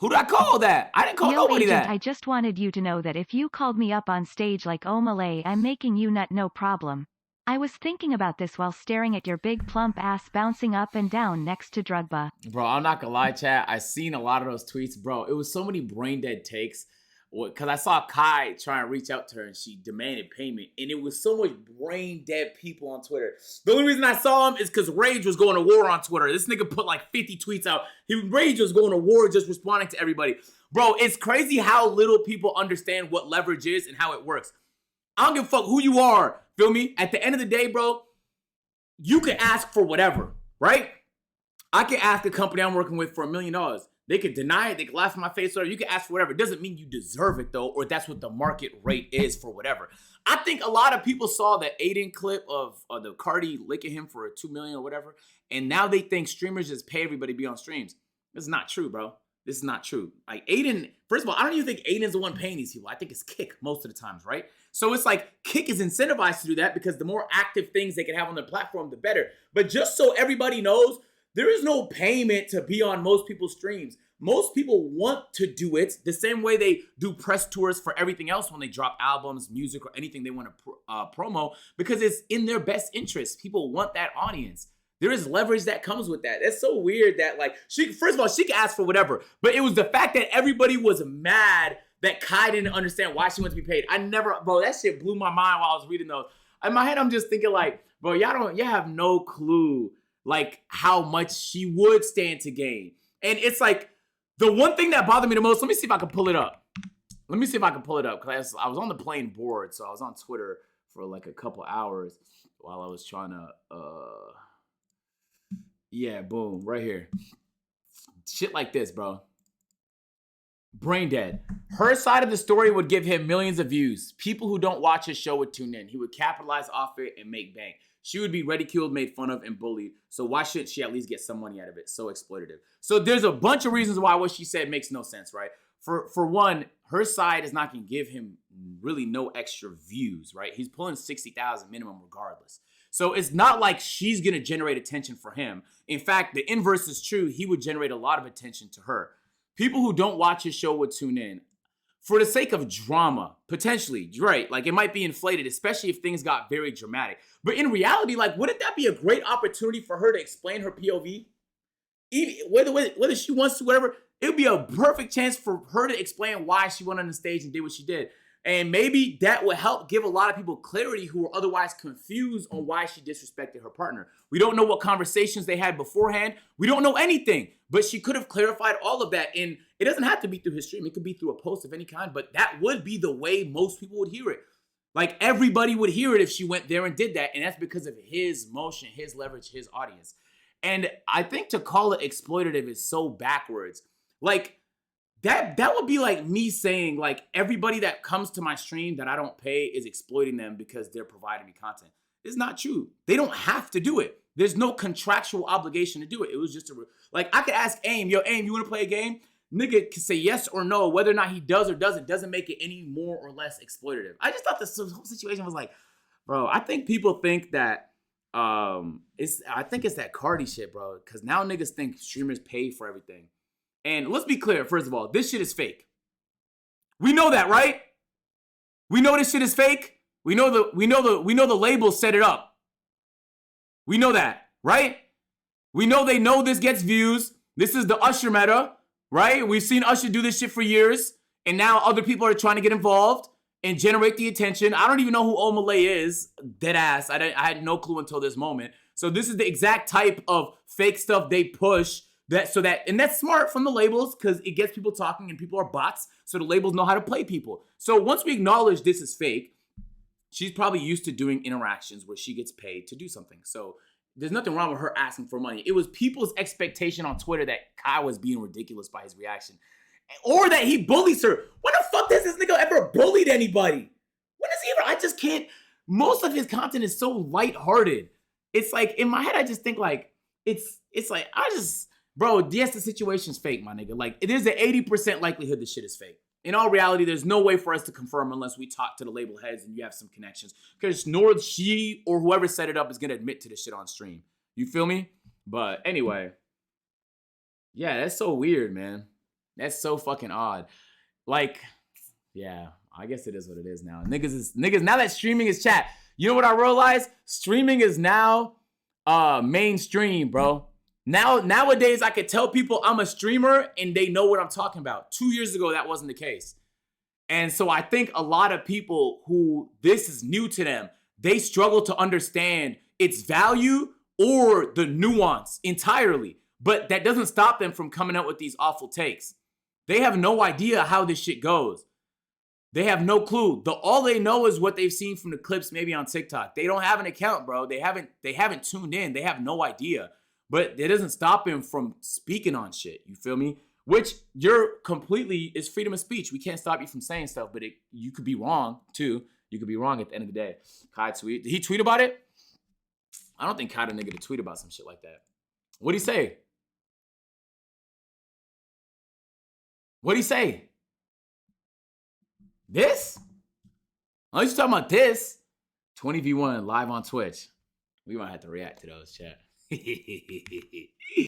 Who did I call that? I didn't call Yo, nobody agent, that. I just wanted you to know that if you called me up on stage like Omah, I'm making you nut no problem. I was thinking about this while staring at your big plump ass bouncing up and down next to Drugba. Bro, I'm not gonna lie, chat. I seen a lot of those tweets, bro. It was so many brain dead takes. Because I saw Kai try and reach out to her and she demanded payment. And it was so much brain dead people on Twitter. The only reason I saw him is because Rage was going to war on Twitter. This nigga put like 50 tweets out. Rage was going to war just responding to everybody. Bro, it's crazy how little people understand what leverage is and how it works. I don't give a fuck who you are. Feel me? At the end of the day, bro, you can ask for whatever, right? I can ask a company I'm working with for $1 million. They could deny it. They could laugh in my face. Or you can ask for whatever. It doesn't mean you deserve it, though, or that's what the market rate is for whatever. I think a lot of people saw that Aiden clip of the Cardi licking him for $2 million or whatever, and now they think streamers just pay everybody to be on streams. This is not true, bro. This is not true. Like, Aiden, first of all, I don't even think Aiden's the one paying these people. I think it's Kick most of the times, right? So it's like Kick is incentivized to do that because the more active things they can have on their platform, the better. But just so everybody knows, there is no payment to be on most people's streams. Most people want to do it the same way they do press tours for everything else when they drop albums, music, or anything they want to promo, because it's in their best interest. People want that audience. There is leverage that comes with that. That's so weird that, like, first of all, she can ask for whatever, but it was the fact that everybody was mad that Kai didn't understand why she wanted to be paid. Bro, that shit blew my mind while I was reading those. In my head, I'm just thinking like, bro, y'all have no clue like how much she would stand to gain. And it's like, the one thing that bothered me the most, let me see if I can pull it up. Because I was on the plane board, so I was on Twitter for like a couple hours while I was trying to, yeah, boom, right here. Shit like this, bro. Brain dead. Her side of the story would give him millions of views. People who don't watch his show would tune in. He would capitalize off it and make bank. She would be ridiculed, made fun of, and bullied. So why shouldn't she at least get some money out of it? So exploitative. So there's a bunch of reasons why what she said makes no sense, right? For one, her side is not going to give him really no extra views, right? He's pulling 60,000 minimum regardless. So it's not like she's going to generate attention for him. In fact, the inverse is true. He would generate a lot of attention to her. People who don't watch his show would tune in. For the sake of drama, potentially, right? Like, it might be inflated, especially if things got very dramatic. But in reality, like, wouldn't that be a great opportunity for her to explain her POV? Whether she wants to, whatever, it would be a perfect chance for her to explain why she went on the stage and did what she did. And maybe that would help give a lot of people clarity who were otherwise confused on why she disrespected her partner. We don't know what conversations they had beforehand. We don't know anything, but she could have clarified all of that. And it doesn't have to be through his stream. It could be through a post of any kind, but that would be the way most people would hear it. Like, everybody would hear it if she went there and did that. And that's because of his motion, his leverage, his audience. And I think to call it exploitative is so backwards. Like, that would be like me saying, like, everybody that comes to my stream that I don't pay is exploiting them because they're providing me content. It's not true. They don't have to do it. There's no contractual obligation to do it. It was just like, I could ask Aim, yo, Aim, you want to play a game? Nigga can say yes or no. Whether or not he does or doesn't make it any more or less exploitative. I just thought this whole situation was like, bro, I think people think that I think it's that Cardi shit, bro. Because now niggas think streamers pay for everything. And let's be clear, first of all, this shit is fake. We know that, right? We know this shit is fake. We know the label set it up. We know that, right? We know they know this gets views. This is the Usher meta, right? We've seen Usher do this shit for years, and now other people are trying to get involved and generate the attention. I don't even know who Omah is, dead ass. I had no clue until this moment. So this is the exact type of fake stuff they push. And that's smart from the labels because it gets people talking and people are bots, so the labels know how to play people. So once we acknowledge this is fake, she's probably used to doing interactions where she gets paid to do something. So there's nothing wrong with her asking for money. It was people's expectation on Twitter that Kai was being ridiculous by his reaction, or that he bullies her. When the fuck does this nigga ever bullied anybody? When does he ever? I just can't. Most of his content is so lighthearted. It's like, in my head, I just think like, it's like, bro, yes, the situation's fake, my nigga. Like, there's an 80% likelihood this shit is fake. In all reality, there's no way for us to confirm unless we talk to the label heads and you have some connections. Because nor she or whoever set it up is going to admit to this shit on stream. You feel me? But anyway. Yeah, that's so weird, man. That's so fucking odd. Like, yeah, I guess it is what it is now. Niggas now that streaming is chat. You know what I realized? Streaming is now mainstream, bro. Nowadays I could tell people I'm a streamer and they know what I'm talking about. 2 years ago that wasn't the case. And so I think a lot of people who this is new to them, they struggle to understand its value or the nuance entirely. But that doesn't stop them from coming out with these awful takes. They have no idea how this shit goes. They have no clue. All they know is what they've seen from the clips maybe on TikTok. They don't have an account, bro. They haven't tuned in. They have no idea. But it doesn't stop him from speaking on shit. You feel me? Which it's freedom of speech. We can't stop you from saying stuff, but you could be wrong too. You could be wrong at the end of the day. Kai tweet. Did he tweet about it? I don't think Kai the nigga to tweet about some shit like that. What'd he say? What'd he say? This? Oh, you talking about this? 20v1 live on Twitch. We might have to react to those, chat.